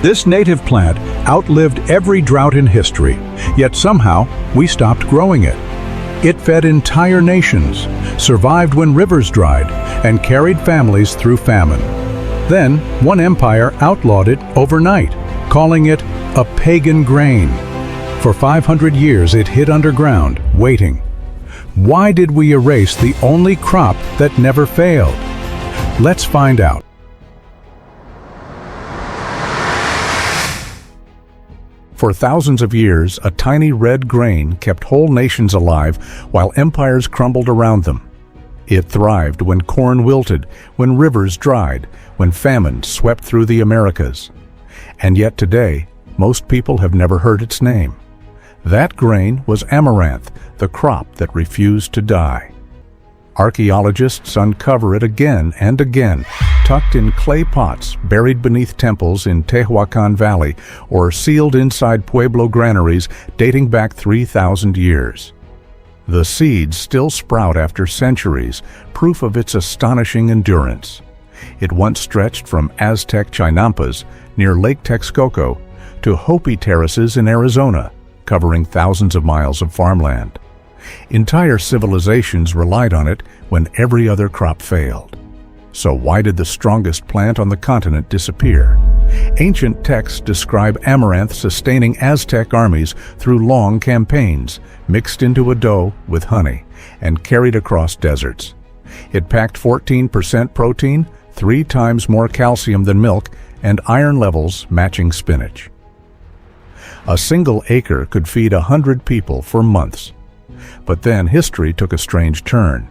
This native plant outlived every drought in history, yet somehow we stopped growing it. It fed entire nations, survived when rivers dried, and carried families through famine. Then, one empire outlawed it overnight, calling it a pagan grain. For 500 years it hid underground, waiting. Why did we erase the only crop that never failed? Let's find out. For thousands of years, a tiny red grain kept whole nations alive while empires crumbled around them. It thrived when corn wilted, when rivers dried, when famine swept through the Americas. And yet today, most people have never heard its name. That grain was amaranth, the crop that refused to die. Archaeologists uncover it again and again, tucked in clay pots buried beneath temples in Tehuacan Valley or sealed inside Pueblo granaries dating back 3,000 years. The seeds still sprout after centuries, proof of its astonishing endurance. It once stretched from Aztec Chinampas near Lake Texcoco to Hopi terraces in Arizona, covering thousands of miles of farmland. Entire civilizations relied on it when every other crop failed. So why did the strongest plant on the continent disappear? Ancient texts describe amaranth sustaining Aztec armies through long campaigns, mixed into a dough with honey, and carried across deserts. It packed 14% protein, 3 times more calcium than milk, and iron levels matching spinach. A single acre could feed 100 people for months. But then history took a strange turn.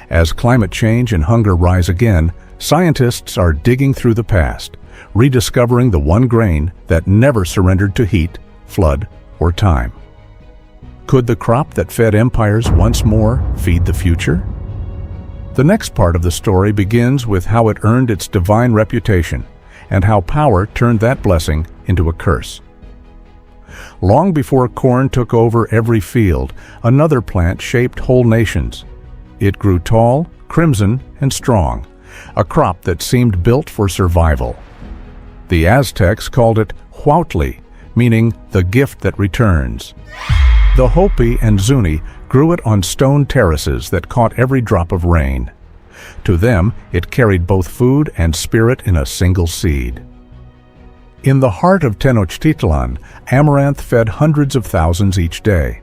As climate change and hunger rise again, scientists are digging through the past, rediscovering the one grain that never surrendered to heat, flood, or time. Could the crop that fed empires once more feed the future? The next part of the story begins with how it earned its divine reputation and how power turned that blessing into a curse. Long before corn took over every field, another plant shaped whole nations. It grew tall, crimson, and strong, a crop that seemed built for survival. The Aztecs called it Huautli, meaning the gift that returns. The Hopi and Zuni grew it on stone terraces that caught every drop of rain. To them, it carried both food and spirit in a single seed. In the heart of Tenochtitlan, amaranth fed hundreds of thousands each day.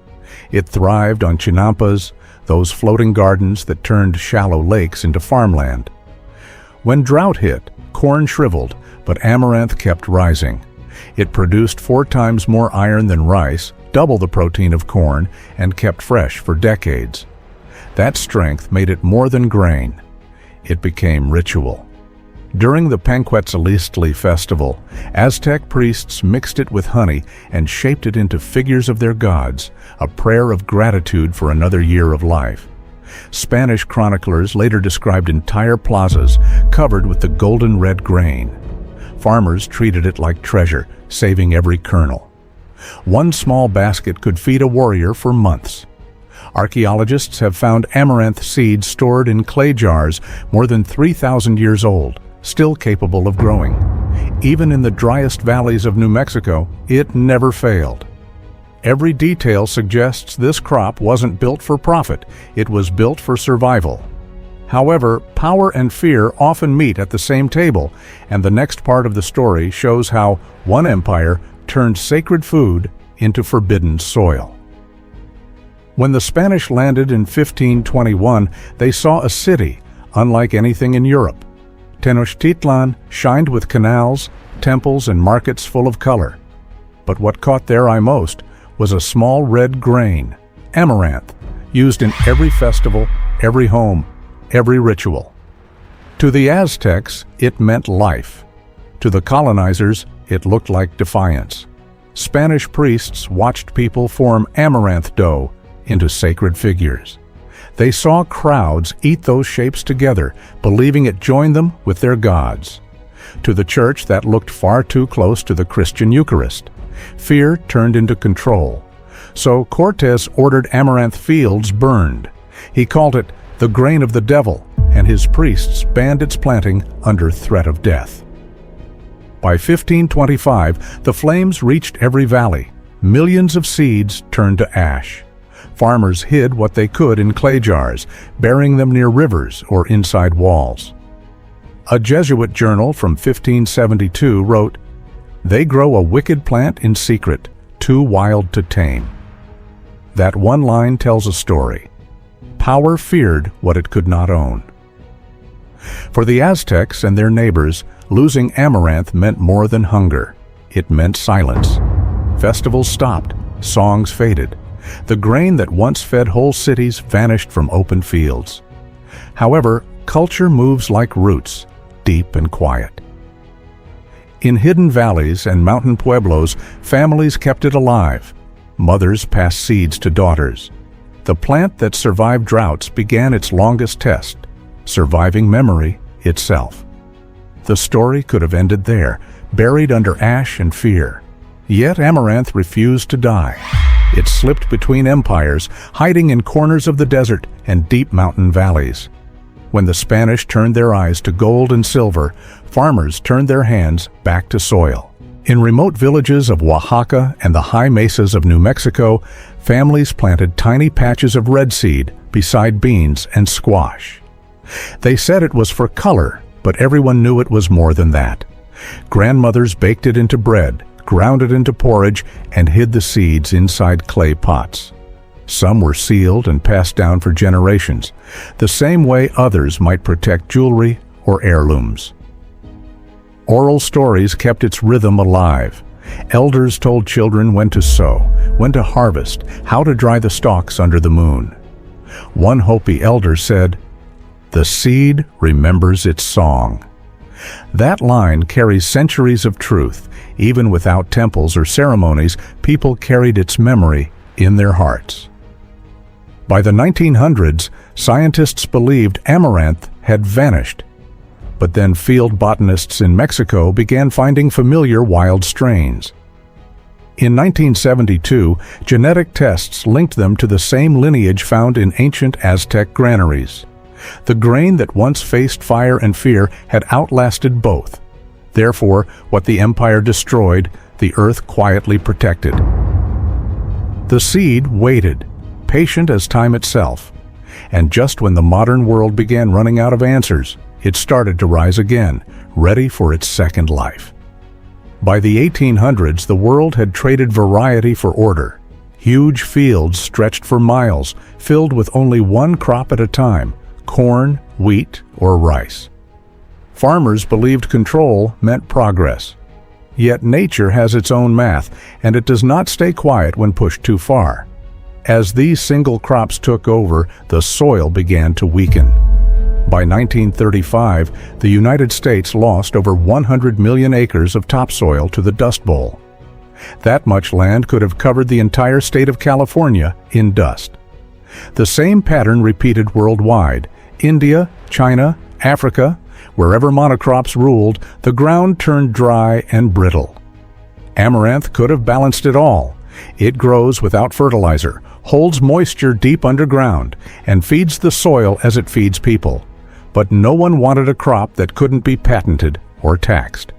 It thrived on chinampas, those floating gardens that turned shallow lakes into farmland. When drought hit, corn shriveled, but amaranth kept rising. It produced 4 times more iron than rice, double the protein of corn, and kept fresh for decades. That strength made it more than grain. It became ritual. During the Panquetzalistli festival, Aztec priests mixed it with honey and shaped it into figures of their gods, a prayer of gratitude for another year of life. Spanish chroniclers later described entire plazas covered with the golden red grain. Farmers treated it like treasure, saving every kernel. One small basket could feed a warrior for months. Archaeologists have found amaranth seeds stored in clay jars more than 3,000 years old, still capable of growing. Even in the driest valleys of New Mexico, it never failed. Every detail suggests this crop wasn't built for profit, it was built for survival. However, power and fear often meet at the same table, and the next part of the story shows how one empire turned sacred food into forbidden soil. When the Spanish landed in 1521, they saw a city unlike anything in Europe. Tenochtitlan shined with canals, temples, and markets full of color. But what caught their eye most was a small red grain, amaranth, used in every festival, every home, every ritual. To the Aztecs, it meant life. To the colonizers, it looked like defiance. Spanish priests watched people form amaranth dough into sacred figures. They saw crowds eat those shapes together, believing it joined them with their gods. To the church, that looked far too close to the Christian Eucharist. Fear turned into control. So Cortes ordered amaranth fields burned. He called it the grain of the devil, and his priests banned its planting under threat of death. By 1525, the flames reached every valley. Millions of seeds turned to ash. Farmers hid what they could in clay jars, burying them near rivers or inside walls. A Jesuit journal from 1572 wrote, "They grow a wicked plant in secret, too wild to tame." That one line tells a story. Power feared what it could not own. For the Aztecs and their neighbors, losing amaranth meant more than hunger. It meant silence. Festivals stopped, songs faded. The grain that once fed whole cities vanished from open fields. However, culture moves like roots, deep and quiet. In hidden valleys and mountain pueblos, families kept it alive. Mothers passed seeds to daughters. The plant that survived droughts began its longest test, surviving memory itself. The story could have ended there, buried under ash and fear. Yet amaranth refused to die. It slipped between empires, hiding in corners of the desert and deep mountain valleys. When the Spanish turned their eyes to gold and silver, farmers turned their hands back to soil. In remote villages of Oaxaca and the high mesas of New Mexico, families planted tiny patches of red seed beside beans and squash. They said it was for color, but everyone knew it was more than that. Grandmothers baked it into bread, ground it into porridge, and hid the seeds inside clay pots. Some were sealed and passed down for generations, the same way others might protect jewelry or heirlooms. Oral stories kept its rhythm alive. Elders told children when to sow, when to harvest, how to dry the stalks under the moon. One Hopi elder said, "The seed remembers its song." That line carries centuries of truth. Even without temples or ceremonies, people carried its memory in their hearts. By the 1900s, scientists believed amaranth had vanished. But then field botanists in Mexico began finding familiar wild strains. In 1972, genetic tests linked them to the same lineage found in ancient Aztec granaries. The grain that once faced fire and fear had outlasted both. Therefore, what the empire destroyed, the earth quietly protected. The seed waited, patient as time itself. And just when the modern world began running out of answers, it started to rise again, ready for its second life. By the 1800s, the world had traded variety for order. Huge fields stretched for miles, filled with only one crop at a time: corn, wheat, or rice. Farmers believed control meant progress. Yet nature has its own math, and it does not stay quiet when pushed too far. As these single crops took over, the soil began to weaken. By 1935, the United States lost over 100 million acres of topsoil to the Dust Bowl. That much land could have covered the entire state of California in dust. The same pattern repeated worldwide. India, China, Africa, wherever monocrops ruled, the ground turned dry and brittle. Amaranth could have balanced it all. It grows without fertilizer, holds moisture deep underground, and feeds the soil as it feeds people. But no one wanted a crop that couldn't be patented or taxed.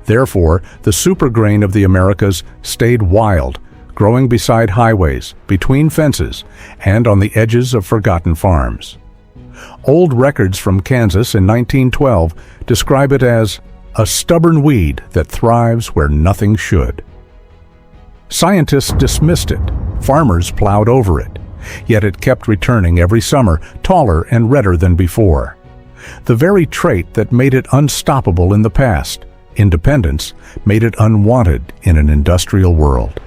Therefore, the super grain of the Americas stayed wild, growing beside highways, between fences, and on the edges of forgotten farms. Old records from Kansas in 1912 describe it as a stubborn weed that thrives where nothing should. Scientists dismissed it. Farmers plowed over it. Yet it kept returning every summer, taller and redder than before. The very trait that made it unstoppable in the past, independence, made it unwanted in an industrial world.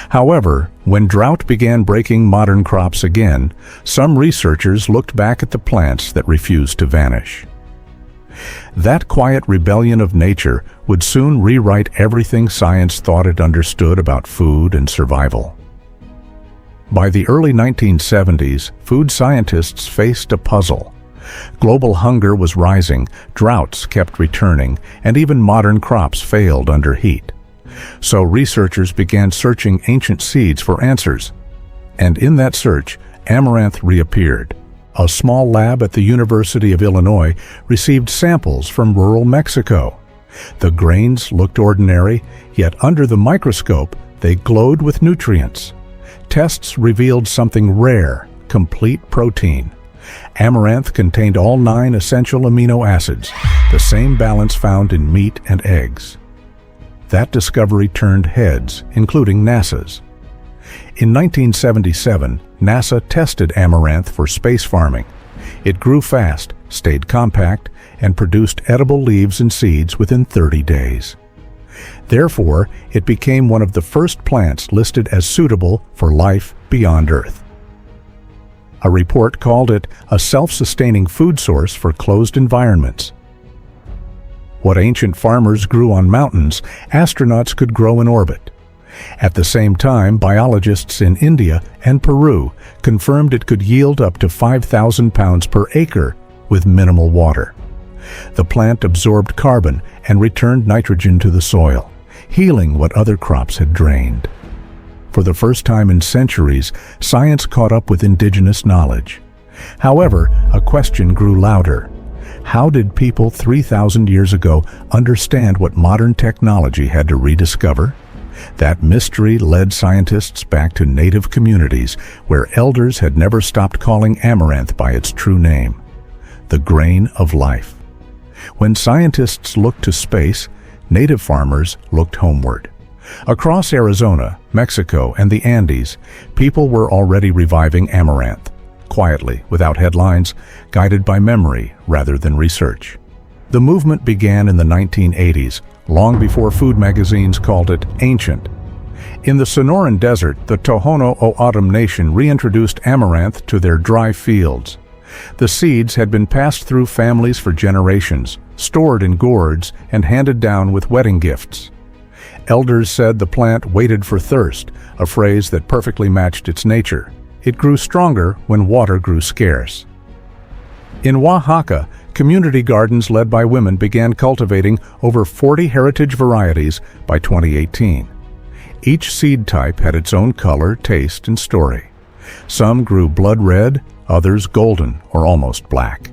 However, when drought began breaking modern crops again, some researchers looked back at the plants that refused to vanish. That quiet rebellion of nature would soon rewrite everything science thought it understood about food and survival. By the early 1970s, food scientists faced a puzzle. Global hunger was rising, droughts kept returning, and even modern crops failed under heat. So researchers began searching ancient seeds for answers. And in that search, amaranth reappeared. A small lab at the University of Illinois received samples from rural Mexico. The grains looked ordinary, yet under the microscope, they glowed with nutrients. Tests revealed something rare, complete protein. Amaranth contained all 9 essential amino acids, the same balance found in meat and eggs. That discovery turned heads, including NASA's. In 1977, NASA tested amaranth for space farming. It grew fast, stayed compact, and produced edible leaves and seeds within 30 days. Therefore, it became one of the first plants listed as suitable for life beyond Earth. A report called it a self-sustaining food source for closed environments. What ancient farmers grew on mountains, astronauts could grow in orbit. At the same time, biologists in India and Peru confirmed it could yield up to 5,000 pounds per acre with minimal water. The plant absorbed carbon and returned nitrogen to the soil, healing what other crops had drained. For the first time in centuries, science caught up with indigenous knowledge. However, a question grew louder. How did people 3,000 years ago understand what modern technology had to rediscover? That mystery led scientists back to native communities where elders had never stopped calling amaranth by its true name, the grain of life. When scientists looked to space, native farmers looked homeward. Across Arizona, Mexico, and the Andes, people were already reviving amaranth, quietly, without headlines, guided by memory rather than research. The movement began in the 1980s, long before food magazines called it ancient. In the Sonoran Desert, the Tohono O'odham Nation reintroduced amaranth to their dry fields. The seeds had been passed through families for generations, stored in gourds, and handed down with wedding gifts. Elders said the plant waited for thirst, a phrase that perfectly matched its nature. It grew stronger when water grew scarce. In Oaxaca, community gardens led by women began cultivating over 40 heritage varieties by 2018. Each seed type had its own color, taste, and story. Some grew blood red, others golden or almost black.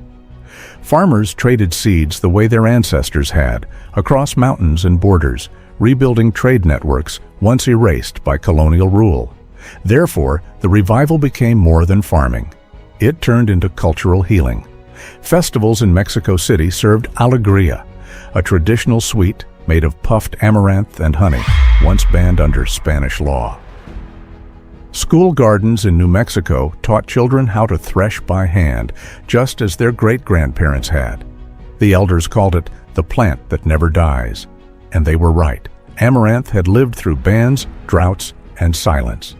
Farmers traded seeds the way their ancestors had, across mountains and borders, rebuilding trade networks once erased by colonial rule. Therefore, the revival became more than farming. It turned into cultural healing. Festivals in Mexico City served alegría, a traditional sweet made of puffed amaranth and honey, once banned under Spanish law. School gardens in New Mexico taught children how to thresh by hand, just as their great-grandparents had. The elders called it the plant that never dies. And they were right. Amaranth had lived through bans, droughts, and silence.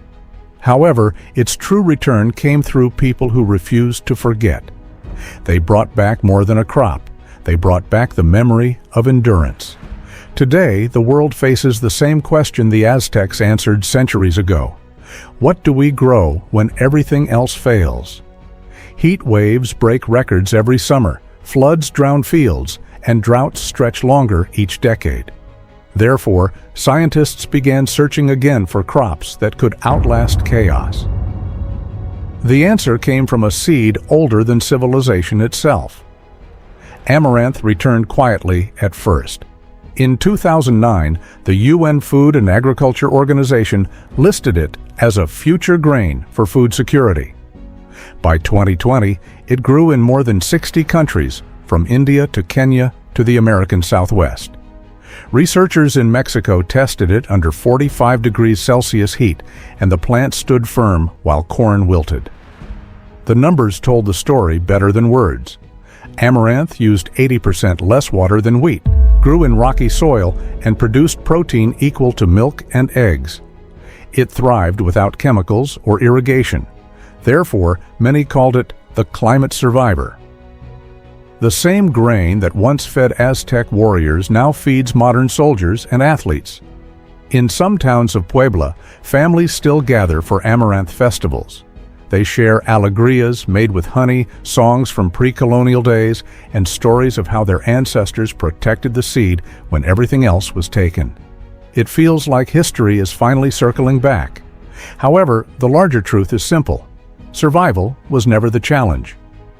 However, its true return came through people who refused to forget. They brought back more than a crop. They brought back the memory of endurance. Today, the world faces the same question the Aztecs answered centuries ago. What do we grow when everything else fails? Heat waves break records every summer, floods drown fields, and droughts stretch longer each decade. Therefore, scientists began searching again for crops that could outlast chaos. The answer came from a seed older than civilization itself. Amaranth returned quietly at first. In 2009, the UN Food and Agriculture Organization listed it as a future grain for food security. By 2020, it grew in more than 60 countries, from India to Kenya to the American Southwest. Researchers in Mexico tested it under 45 degrees Celsius heat, and the plant stood firm while corn wilted. The numbers told the story better than words. Amaranth used 80% less water than wheat, grew in rocky soil, and produced protein equal to milk and eggs. It thrived without chemicals or irrigation. Therefore, many called it the climate survivor. The same grain that once fed Aztec warriors now feeds modern soldiers and athletes. In some towns of Puebla, families still gather for amaranth festivals. They share alegrías made with honey, songs from pre-colonial days, and stories of how their ancestors protected the seed when everything else was taken. It feels like history is finally circling back. However, the larger truth is simple. Survival was never the challenge.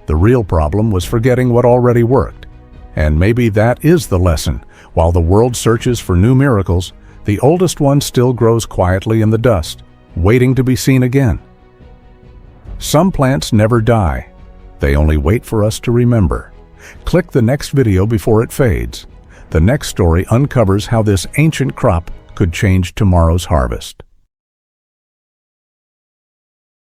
The real problem was forgetting what already worked. And maybe that is the lesson. While the world searches for new miracles, the oldest one still grows quietly in the dust, waiting to be seen again. Some plants never die. They only wait for us to remember. Click the next video before it fades. The next story uncovers how this ancient crop could change tomorrow's harvest.